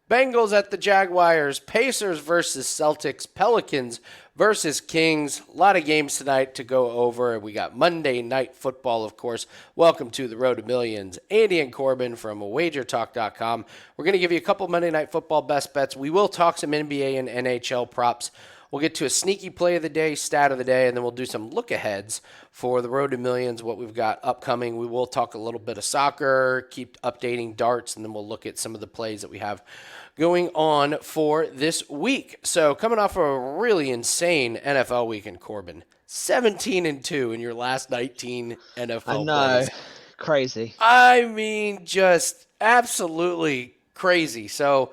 Bengals at the Jaguars, Pacers versus Celtics, Pelicans versus Kings. A lot of games tonight to go over. We got Monday Night Football, of course. Welcome to the Road to Millions. Andy and Corbin from WagerTalk.com. We're going to give you a couple Monday Night Football best bets. We will talk some NBA and NHL props. We'll get to a sneaky play of the day, stat of the day, and then we'll do some look-aheads for the Road to Millions, what we've got upcoming. We will talk a little bit of soccer, keep updating darts, and then we'll look at some of the plays that we have going on for this week. So coming off a really insane NFL weekend, Corbin, 17-2 in your last 19 I NFL know. plays. Crazy. I mean, just absolutely crazy. So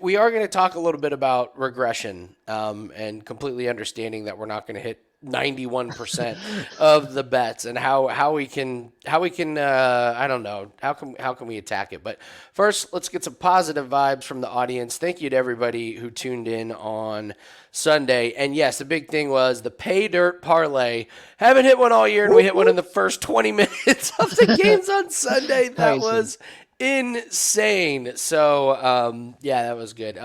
we are going to talk a little bit about regression and completely understanding that we're not going to hit 91% of the bets and how we can I don't know, how can we attack it. But first, let's get some positive vibes from the audience. Thank you to everybody who tuned in on Sunday. And yes, the big thing was the pay dirt parlay. Haven't hit one all year, and we hit one in the first 20 minutes of the games on Sunday. That Crazy. was insane. So yeah, that was good.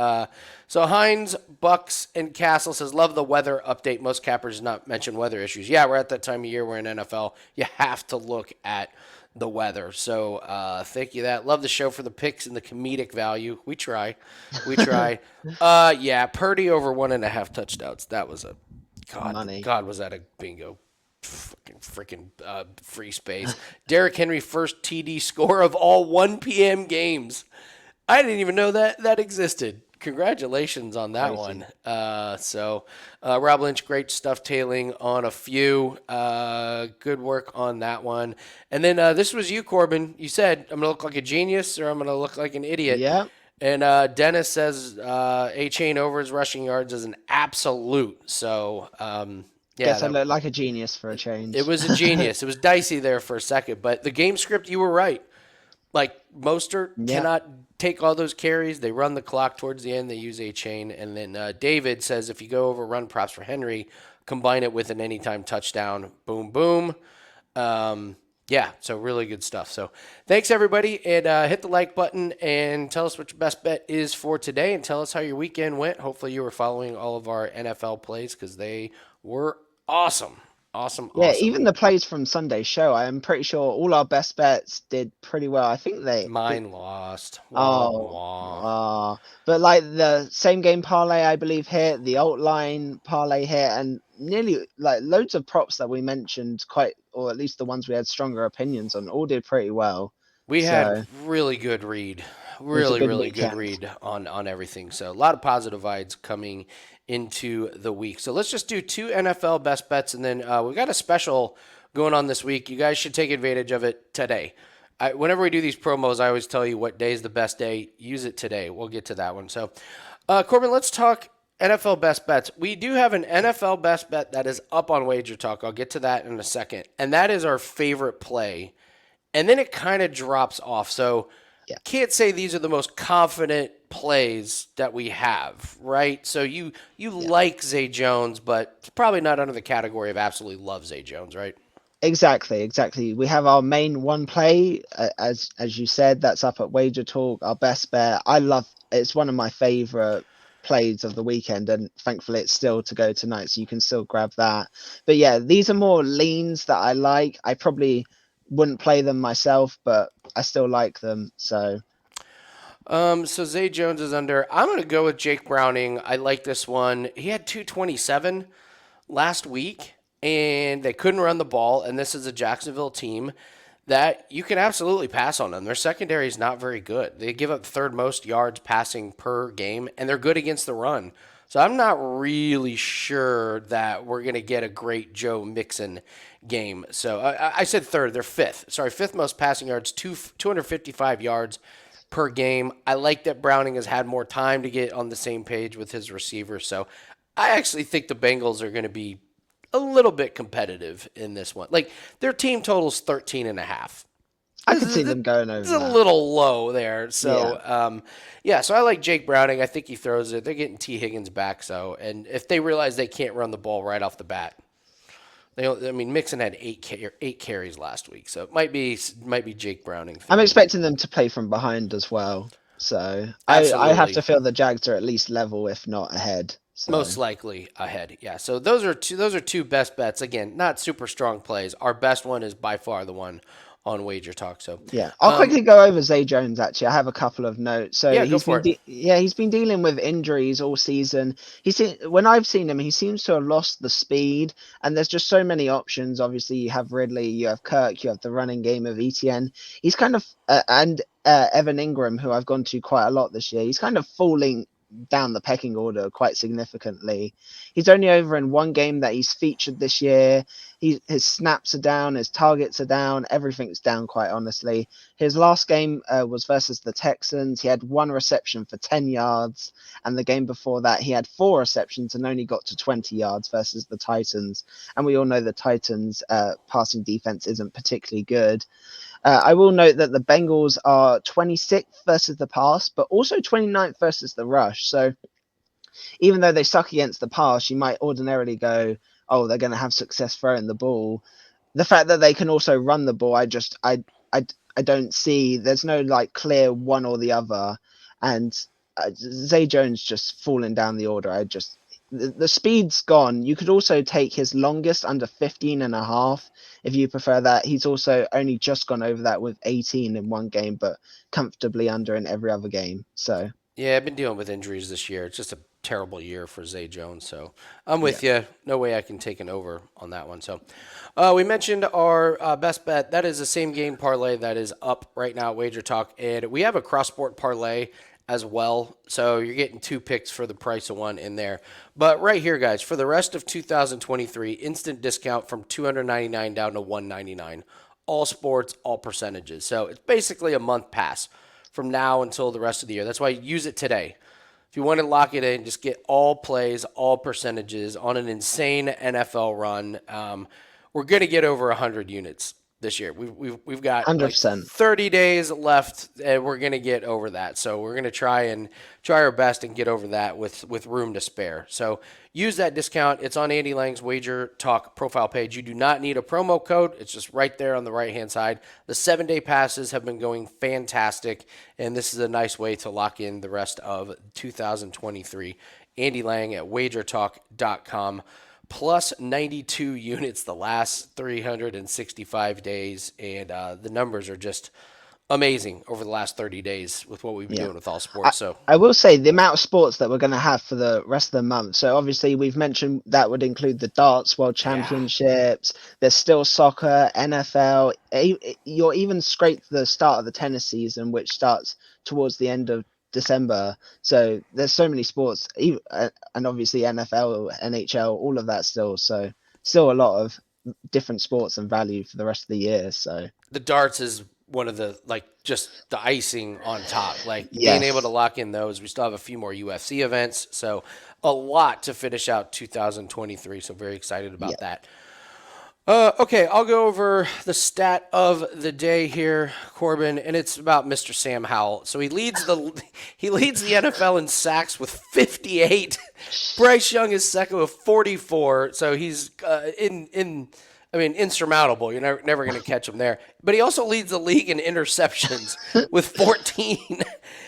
So Hines, Bucks, and Castle says, love the weather update. Most cappers do not mention weather issues. Yeah, we're at that time of year. We're in NFL. You have to look at the weather. So thank you that. Love the show for the picks and the comedic value. We try. Yeah, Purdy over 1.5 touchdowns. That was a Money. God, was that a bingo? Freaking free space. Derrick Henry first TD score of all 1 p.m. games. I didn't even know that existed. Congratulations on that Crazy. one. So Rob Lynch, great stuff tailing on a few. Good work on that one. And then this was you, Corbin. You said, I'm going to look like a genius or I'm going to look like an idiot. Yeah. And Dennis says A-Chain over his rushing yards is an absolute. So, Guess I yeah, look like a genius for a it change. was a genius. It was dicey there for a second. But the game script, you were right. Like, Mostert Yeah. cannot take all those carries. They run the clock towards the end. They use A-Chain. And then David says if you go over run props for Henry, combine it with an anytime touchdown. Boom, boom. Yeah, so really good stuff. So thanks, everybody. And hit the like button and tell us what your best bet is for today and tell us how your weekend went. Hopefully you were following all of our NFL plays because they were awesome. Awesome, Yeah, awesome. even the plays from Sunday's show, I am pretty sure all our best bets did pretty well. I think they Mine lost. Wah, oh, wah. but like the same game parlay, I believe hit, the alt line parlay hit, and nearly like loads of props that we mentioned quite, or at least the ones we had stronger opinions on, all did pretty well. We had So really good read, it was a really, good really good weekend. read on everything. So a lot of positive vibes coming into the week. So let's just do 2 NFL best bets, and then we got a special going on this week. You guys should take advantage of it today. Whenever we do these promos, I always tell you what day is the best day. Use it today. We'll get to that one. So, Corbin, let's talk NFL best bets. We do have an NFL best bet that is up on Wager Talk. I'll get to that in a second. And that is our favorite play. And then it kind of drops off. So Yeah, can't say these are the most confident plays that we have, right? So you yeah. like Zay Jones, but it's probably not under the category of absolutely love Zay Jones, right? Exactly, exactly. We have our main one play, as you said, that's up at Wager Talk, our best bet. I love it's one of my favorite plays of the weekend, and thankfully it's still to go tonight, so you can still grab that. But yeah, these are more leans that I like. I probably wouldn't play them myself, but I still like them. So So Zay Jones is under. I'm going to go with Jake Browning. I like this one. He had 227 last week, and they couldn't run the ball. And this is a Jacksonville team that you can absolutely pass on them. Their secondary is not very good. They give up third most yards passing per game, and they're good against the run. So I'm not really sure that we're going to get a great Joe Mixon game. So I said third. They're fifth. Sorry, fifth most passing yards, 255 yards per game. I like that Browning has had more time to get on the same page with his receivers. So I actually think the Bengals are going to be a little bit competitive in this one. Like their team totals 13 and a half. I This could see is, them going this is over a that. little low there. Yeah. So, yeah, so I like Jake Browning. I think he throws it. They're getting T. Higgins back. So, and if they realize they can't run the ball right off the bat, I mean, Mixon had eight carries last week. So it might be Jake Browning I'm thing. expecting them to play from behind as well. So I have Absolutely. to feel the Jags are at least level, if not ahead. So Most likely ahead. Yeah. So those are two best bets. Again, not super strong plays. Our best one is by far the one on Wager Talk. So yeah, I'll um quickly go over Zay Jones. Actually, I have a couple of notes. So yeah, go for it. he's been dealing with injuries all season. When I've seen him, he seems to have lost the speed, and there's just so many options. Obviously, you have Ridley, you have Kirk, you have the running game of ETN. He's kind of and Evan Ingram, who I've gone to quite a lot this year. He's kind of falling down the pecking order quite significantly. He's only over in one game that he's featured this year. His snaps are down, his targets are down, everything's down. Quite honestly, his last game was versus the Texans. He had one reception for 10 yards, and the game before that he had four receptions and only got to 20 yards versus the Titans. And we all know the Titans' passing defense isn't particularly good. I will note that the Bengals are 26th versus the pass, but also 29th versus the rush. So even though they suck against the pass, you might ordinarily go, oh, they're going to have success throwing the ball. The fact that they can also run the ball, I, I don't see. There's no like clear one or the other, and Zay Jones just falling down the order. The speed's gone. You could also take his longest under 15 and a half if you prefer that. He's also only just gone over that with 18 in one game, but comfortably under in every other game. So Yeah, I've been dealing with injuries this year. It's just a terrible year for Zay Jones. So I'm yeah, with you. No way I can take an over on that one. So we mentioned our best bet. That is the same game parlay that is up right now at Wager Talk. And we have a cross sport parlay as well. So you're getting two picks for the price of one in there. But right here, guys, for the rest of 2023, instant discount from 299 down to 199. All sports, all percentages. So it's basically a month pass from now until the rest of the year. That's why use it today. If you want to lock it in, just get all plays, all percentages on an insane NFL run. We're going to get over 100 units this year. We've got like 100%. 30 days left, and we're going to get over that. So we're going to try our best and get over that with room to spare. So use that discount. It's on Andy Lang's Wager Talk profile page. You do not need a promo code. It's just right there on the right-hand side. The 7-day passes have been going fantastic, and this is a nice way to lock in the rest of 2023. Andy Lang at wagertalk.com. Plus 92 units the last 365 days, and the numbers are just amazing over the last 30 days with what we've been Yeah. doing with all I, sports. So I will say the amount of sports that we're going to have for the rest of the month. So obviously we've mentioned that would include the darts world yeah, championships. There's still soccer, NFL. You're even scraped the start of the tennis season, which starts towards the end of December. So there's so many sports, and obviously NFL, NHL, all of that still. So still a lot of different sports and value for the rest of the year. So the darts is one of the like just the icing on top. Like being able to yes, lock in those. We still have a few more UFC events, so a lot to finish out 2023. So very excited yeah, about that. Okay, I'll go over the stat of the day here, Corbin, and it's about Mr. Sam Howell. So he leads the NFL in sacks with 58. Bryce Young is second with 44. So he's insurmountable. You're never going to catch him there. But he also leads the league in interceptions with 14.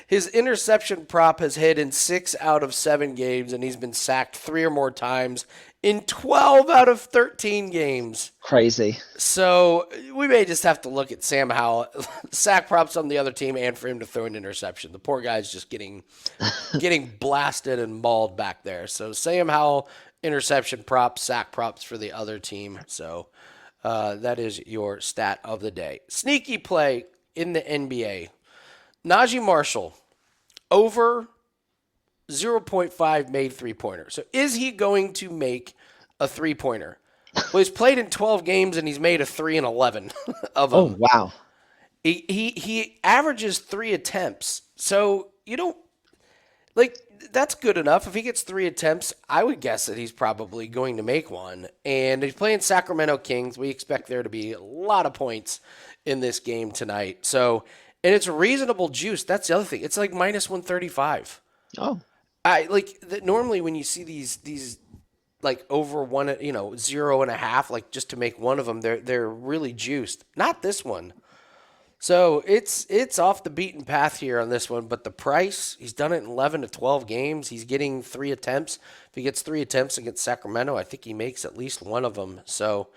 His interception prop has hit in 6 out of 7 games, and he's been sacked 3 or more times in 12 out of 13 games. crazy. So we may just have to look at Sam Howell, sack props on the other team, and for him to throw an interception. The poor guy's just getting blasted and mauled back there. So Sam Howell, interception props, sack props for the other team. So that is your stat of the day. Sneaky play in the NBA. Najee Marshall, over zero point 0.5 made three-pointer. So is he going to make a three-pointer? Well, he's played in 12 games and he's made a 3 and 11 of Oh them. wow. He averages 3 attempts. So you don't like that's good enough. If he gets 3 attempts, I would guess that he's probably going to make one. And he's playing Sacramento Kings. We expect there to be a lot of points in this game tonight. So and it's reasonable juice. That's the other thing. It's like minus 135. Oh, I like normally when you see these like over one, 0.5, like just to make one of them, they're really juiced. Not this one. So it's off the beaten path here on this one, but the price, he's done it in 11 to 12 games. He's getting 3 attempts. If he gets 3 attempts against Sacramento, I think he makes at least one of them. So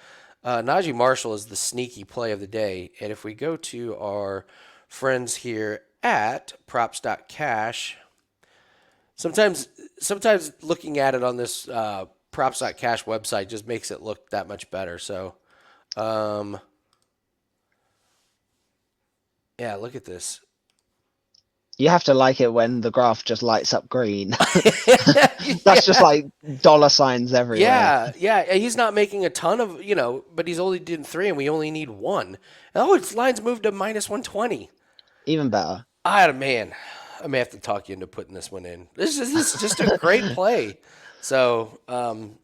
Najee Marshall is the sneaky play of the day. And if we go to our friends here at props.cash, sometimes sometimes looking at it on this props.cash website just makes it look that much better. So um, yeah, look at this. You have to like it when the graph just lights up green. That's just Yeah. like dollar signs everywhere. Yeah, yeah. And he's not making a ton of, but he's only doing three, and we only need one. Oh, its line's moved to minus 120. Even better. Man, I may have to talk you into putting this one in. This is just a great play. So,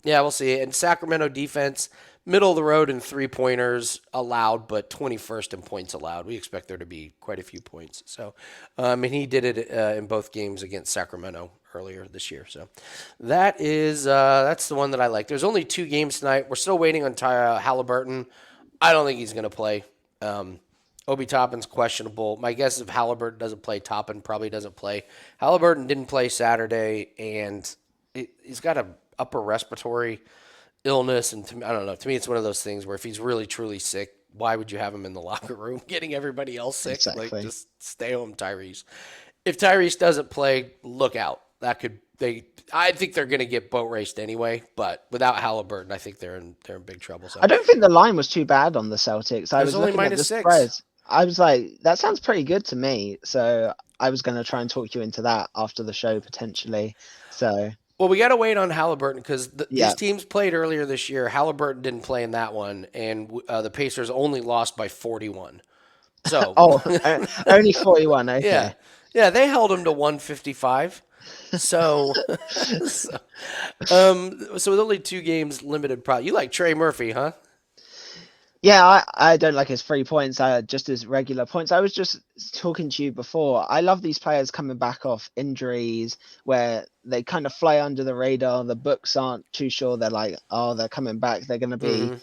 yeah, we'll see. And Sacramento defense, middle of the road in 3 pointers allowed, but 21st in points allowed. We expect there to be quite a few points. So, and he did it in both games against Sacramento earlier this year. So, that's the one that I like. There's only 2 games tonight. We're still waiting on Halliburton. I don't think he's going to play. Obi Toppin's questionable. My guess is if Halliburton doesn't play, Toppin probably doesn't play. Halliburton didn't play Saturday, and he's got a upper respiratory illness, and I don't know. To me, it's one of those things where if he's really truly sick, why would you have him in the locker room getting everybody else sick? Like, Exactly. just stay home, Tyrese. If Tyrese doesn't play, look out. That could they. I think they're going to get boat raced anyway, but without Halliburton, I think they're in big trouble. So I don't think the line was too bad on the Celtics. it I was was only looking at the -6. spreads. I was like, that sounds pretty good to me. So I was going to try and talk you into that after the show potentially. So Well, we got to wait on Halliburton because these yeah. teams played earlier this year. Halliburton didn't play in that one, and the Pacers only lost by 41. So, Oh, only 41. yeah, Okay. yeah, they held him to 155. So, so with only 2 games, limited. You like Trey Murphy, huh? Yeah, I don't like his 3 points. Just his regular points. I was just talking to you before. I love these players coming back off injuries where they kind of fly under the radar. The books aren't too sure. They're like, oh, they're coming back. They're going to be Mm-hmm.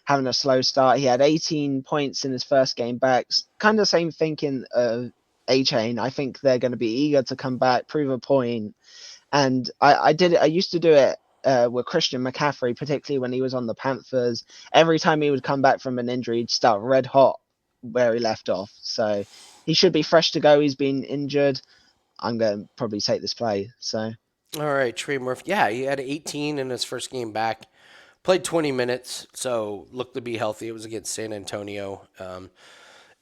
having a slow start. He had 18 points in his first game back. Kind of same thinking of A Chain. I think they're going to be eager to come back, prove a point. And I did it. I used to do it with Christian McCaffrey, particularly when he was on the Panthers. Every time he would come back from an injury, he'd start red hot where he left off. So he should be fresh to go. He's been injured. I'm going to probably take this play. So All right, Trey Murphy. Yeah, he had 18 in his first game back. Played 20 minutes, so looked to be healthy. It was against San Antonio.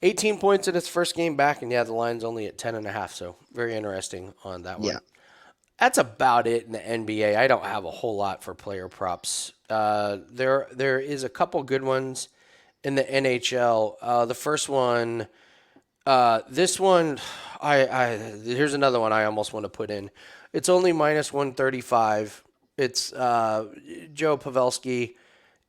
18 points in his first game back, and yeah, the line's only at 10.5. So very interesting on that yeah, one. That's about it in the NBA. I don't have a whole lot for player props. There is a couple good ones in the NHL. The first one, this one, here's another one I almost want to put in. It's only minus 135. It's Joe Pavelski.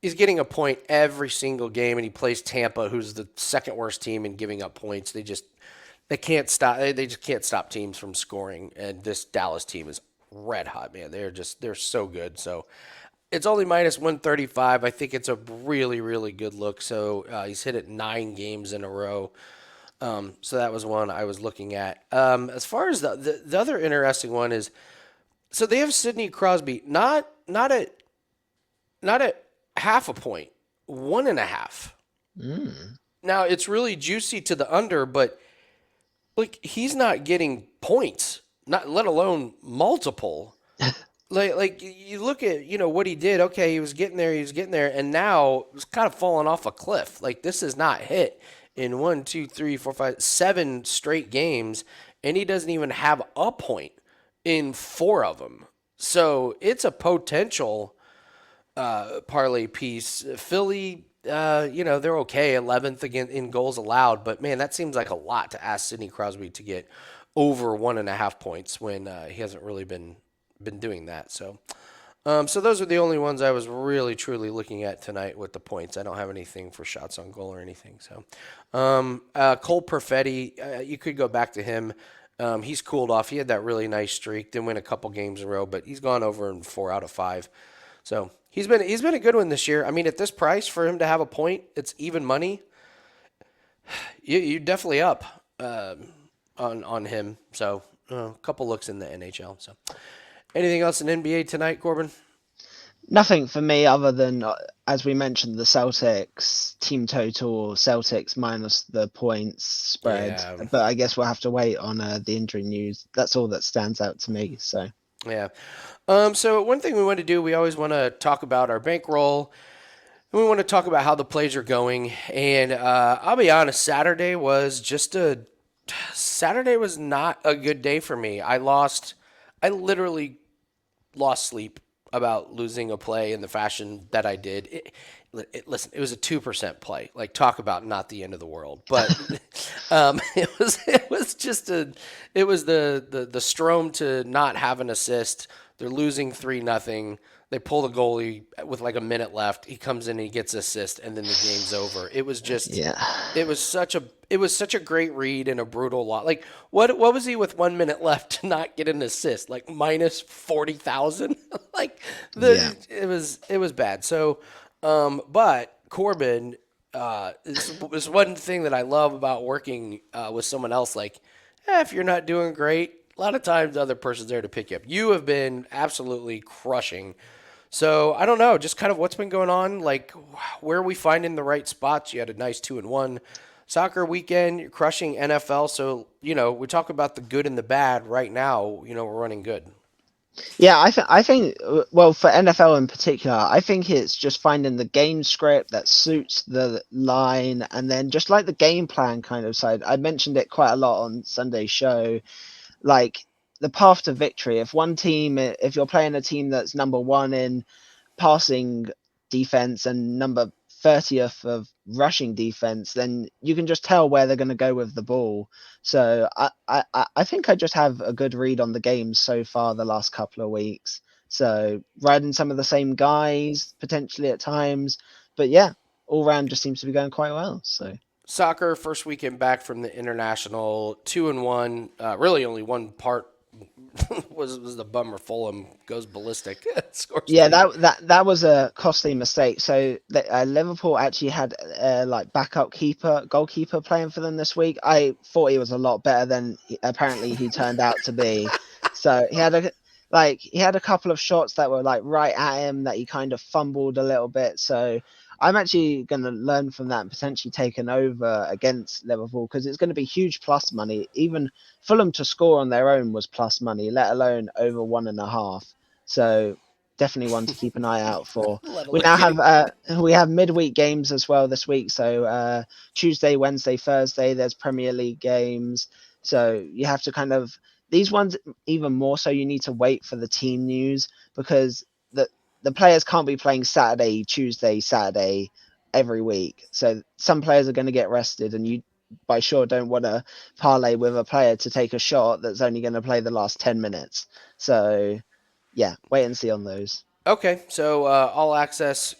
He's getting a point every single game, and he plays Tampa, who's the second worst team in giving up points. They can't stop. They just can't stop teams from scoring. And this Dallas team is red hot, man. They're so good. So it's only minus 135. I think it's a really really good look. So he's hit it 9 games in a row. So that was one I was looking at. As far as the other interesting one is, so they have Sidney Crosby not at half a point, 1.5. mm. Now it's really juicy to the under, but like he's not getting points, not let alone multiple. Like you look at what he did. Okay, he was getting there, and now it's kind of falling off a cliff. Like this is not hit in 1, 2, 3, 4, 5, 7 straight games, and he doesn't even have a point in 4 of them. So it's a potential parlay piece. Philly, they're okay, 11th again in goals allowed, but man, that seems like a lot to ask Sidney Crosby to get over 1.5 points when he hasn't really been doing that. So those are the only ones I was really truly looking at tonight with the points. I don't have anything for shots on goal or anything. So Cole Perfetti, you could go back to him. He's cooled off. He had that really nice streak, didn't win a couple games in a row, but he's gone over in 4 out of 5. So he's been a good one this year. I mean, at this price for him to have a point, it's even money. You definitely up on him. So a couple looks in the NHL. So anything else in NBA tonight, Corbin? Nothing for me other than, as we mentioned, the Celtics team total, Celtics minus the points spread. Yeah, But I guess we'll have to wait on the injury news. That's all that stands out to me. So yeah. So one thing we want to do, we always want to talk about our bankroll. And we want to talk about how the plays are going. And I'll be honest, Saturday was not a good day for me. I literally lost sleep about losing a play in the fashion that I did. Listen, it was a 2% play. Like, talk about not the end of the world. But it was just it was the Strom to not have an assist. They're losing 3-0. They pull the goalie with like a minute left. He comes in and he gets assist, and then the game's over. yeah, It was such a great read and a brutal lot. Like, what was he with 1 minute left to not get an assist? Like minus 40,000. Like, yeah. it was bad. So, but Corbin, is one thing that I love about working with someone else. Like, if you're not doing great, a lot of times the other person's there to pick you up. You have been absolutely crushing. So I don't know, just kind of what's been going on. Like, where are we finding the right spots? You had a nice 2-1 soccer weekend. You're crushing NFL. So we talk about the good and the bad right now. We're running good. Yeah, I think well for NFL in particular, I think it's just finding the game script that suits the line, and then just like the game plan kind of side. I mentioned it quite a lot on Sunday's show, like the path to victory. If you're playing a team that's number one in passing defense and number 30th of rushing defense, then you can just tell where they're going to go with the ball. So I think I just have a good read on the game so far the last couple of weeks. So riding some of the same guys potentially at times, but yeah, all round just seems to be going quite well. So Soccer first weekend back from the international 2-1. Really, only one part was the bummer. Fulham goes ballistic, scores yeah, three. that was a costly mistake. So Liverpool actually had like backup goalkeeper playing for them this week. I thought he was a lot better than apparently he turned out to be. So he had a couple of shots that were like right at him that he kind of fumbled a little bit. So I'm actually going to learn from that and potentially take an over against Liverpool because it's going to be huge plus money. Even Fulham to score on their own was plus money, let alone over 1.5. So definitely one to keep an eye out for. Let We alone now have getting. midweek games as well this week. So Tuesday, Wednesday, Thursday, there's Premier League games. So you have to kind of these ones even more so you need to wait for the team news because the players can't be playing Saturday, Tuesday, Saturday every week. So some players are going to get rested, and you by sure don't want to parlay with a player to take a shot that's only going to play the last 10 minutes. So yeah, wait and see on those. Okay, so all access.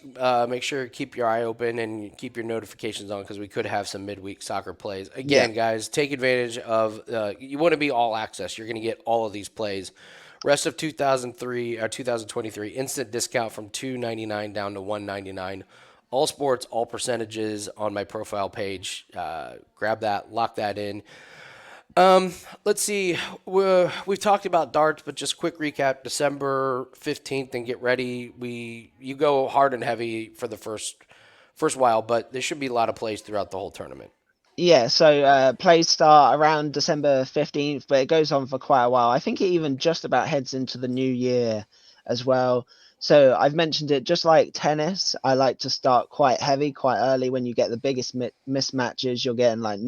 Make sure to keep your eye open and keep your notifications on because we could have some midweek soccer plays. Yeah, Again, guys, take advantage of. You want to be all access. You're going to get all of these plays. Rest of 2023 instant discount from 2.99 down to 1.99. All sports, all percentages on my profile page. Grab that, lock that in. Let's see. We've talked about darts, but just quick recap: December 15th, and get ready. You go hard and heavy for the first while, but there should be a lot of plays throughout the whole tournament. yeah. So plays start around December 15th, but it goes on for quite a while. I think it even just about heads into the new year as well. So I've mentioned it just like tennis. I like to start quite heavy, quite early when you get the biggest mismatches. You're getting like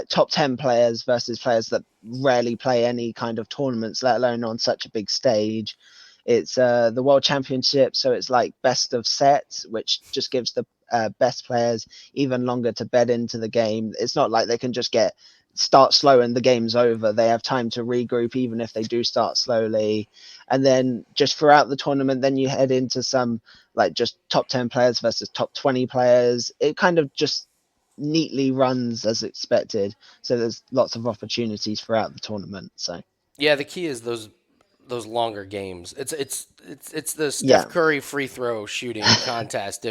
top 10 players versus players that rarely play any kind of tournaments, let alone on such a big stage. It's the World Championship, so it's like best of sets, which just gives the best players even longer to bed into the game. It's not like they can just start slow and the game's over. They have time to regroup even if they do start slowly. And then just throughout the tournament, then you head into some like just top 10 players versus top 20 players. It kind of just neatly runs as expected. So there's lots of opportunities throughout the tournament. So Yeah, the key is those longer games. It's the yeah, Steph Curry free throw shooting contest.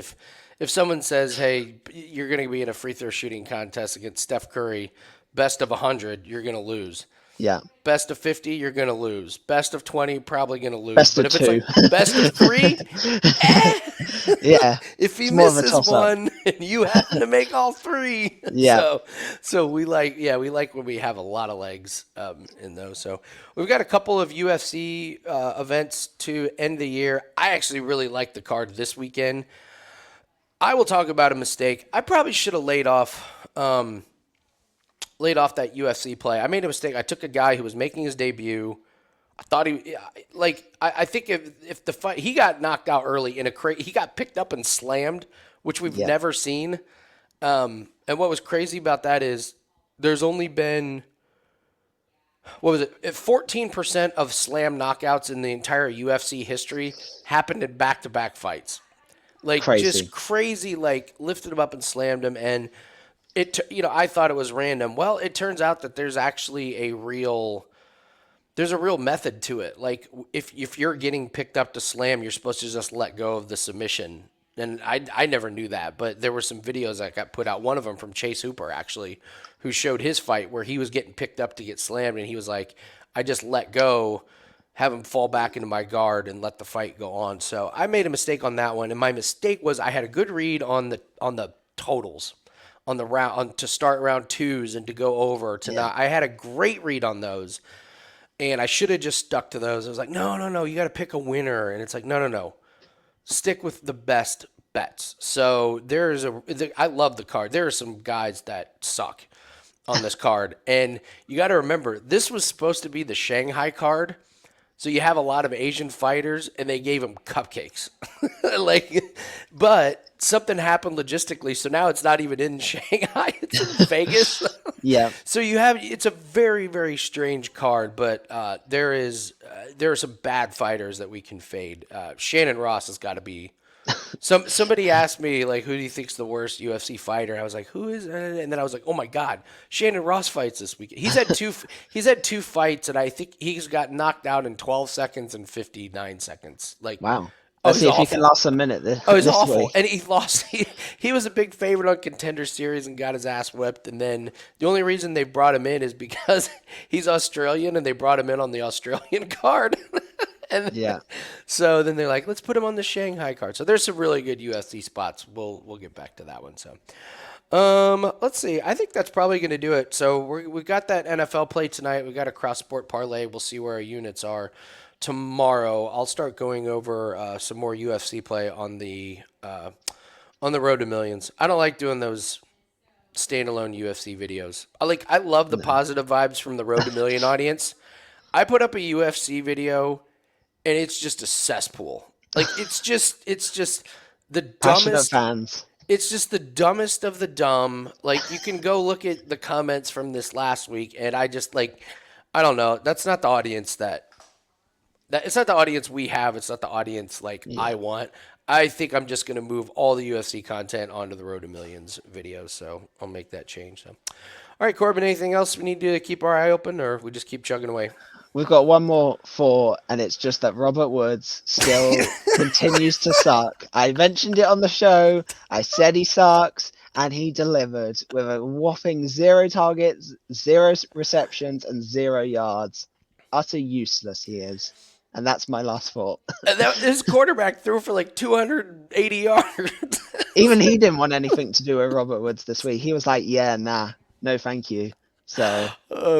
if someone says, "Hey, you're going to be in a free throw shooting contest against Steph Curry, best of 100, you're going to lose. Yeah. Best of 50, you're going to lose. Best of 20, probably going to lose. Best But of if it's two. like best of 3, eh, Yeah. if he It's more of a misses toss up. one and you happen to make all 3, Yeah. so we like when we have a lot of legs in those. So we've got a couple of UFC events to end the year. I actually really like the card this weekend. I will talk about a mistake. I probably should have laid off that UFC play. I made a mistake. I took a guy who was making his debut. I thought I think if the fight, he got knocked out early in he got picked up and slammed, which we've Yeah. never seen. And what was crazy about that is there's only been, what was it? 14% of slam knockouts in the entire UFC history happened in back-to-back fights. Like just Crazy. crazy, like lifted him up and slammed him. And I thought it was random. Well, it turns out that there's a real method to it. Like if you're getting picked up to slam, you're supposed to just let go of the submission. And I never knew that, but there were some videos that got put out. One of them from Chase Hooper, actually, who showed his fight where he was getting picked up to get slammed, and he was like, I just let go, have him fall back into my guard, and let the fight go on. So I made a mistake on that one, and my mistake was I had a good read on the totals on the to start round twos and to go over to Yeah. not. I had a great read on those, and I should have just stuck to those. I was like, no, no, no, you got to pick a winner, and it's like, no, no, no, stick with the best bets. So I love the card. There are some guys that suck on this card, and you got to remember this was supposed to be the Shanghai card. So you have a lot of Asian fighters, and they gave them cupcakes. like, but something happened logistically, so now it's not even in Shanghai; it's in Vegas. Yeah. So it's a very very strange card, but there are some bad fighters that we can fade. Shannon Ross has got to be. Somebody asked me like, who do you think's the worst UFC fighter? I was like, who is? And then I was like, oh my god, Shannon Ross fights this weekend. He's had two fights, and I think he's got knocked out in 12 seconds and 59 seconds. Like, Wow. oh, Let's he's see if he can awful. last a minute Oh, he's this awful. week. And he lost. He was a big favorite on Contender Series and got his ass whipped. And then the only reason they brought him in is because he's Australian, and they brought him in on the Australian card. And Yeah. so then they're like, let's put him on the Shanghai card. So there's some really good UFC spots. We'll get back to that one. So let's see. I think that's probably going to do it. So we've got that NFL play tonight. We got a cross sport parlay. We'll see where our units are tomorrow. I'll start going over some more UFC play on the road to millions. I don't like doing those standalone UFC videos. I love the No. positive vibes from the road to million audience. I put up a UFC video and it's just a cesspool. Like it's just the Passionate dumbest. fans. It's just the dumbest of the dumb. Like you can go look at the comments from this last week, and I don't know. That's not the audience that it's not the audience we have. It's not the audience like Yeah. I want. I think I'm just gonna move all the UFC content onto the Road to Millions videos, so I'll make that change. So, all right, Corbin. Anything else we need to keep our eye open, or we just keep chugging away? We've got one more for, and it's just that Robert Woods still continues to suck. I mentioned it on the show. I said he sucks, and he delivered with a whopping 0 targets, 0 receptions, and 0 yards. Utter useless he is. And that's my last thought. His quarterback threw for like 280 yards. Even he didn't want anything to do with Robert Woods this week. He was like, yeah, nah, no thank you. So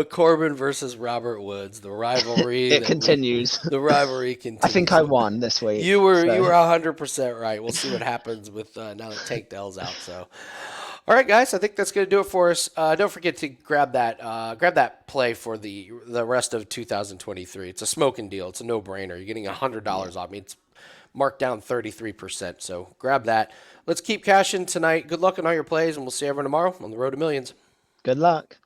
Corbin versus Robert Woods, the rivalry. it continues. The rivalry continues. I think I won this week. You were so. 100% right. We'll see what happens with now that Tank Dell's out. So, all right, guys, I think that's going to do it for us. Don't forget to grab that play for the rest of 2023. It's a smoking deal. It's a no brainer. You're getting $100 off me. It's marked down 33%. So grab that. Let's keep cashing tonight. Good luck on all your plays, and we'll see everyone tomorrow on the Road to Millions. Good luck.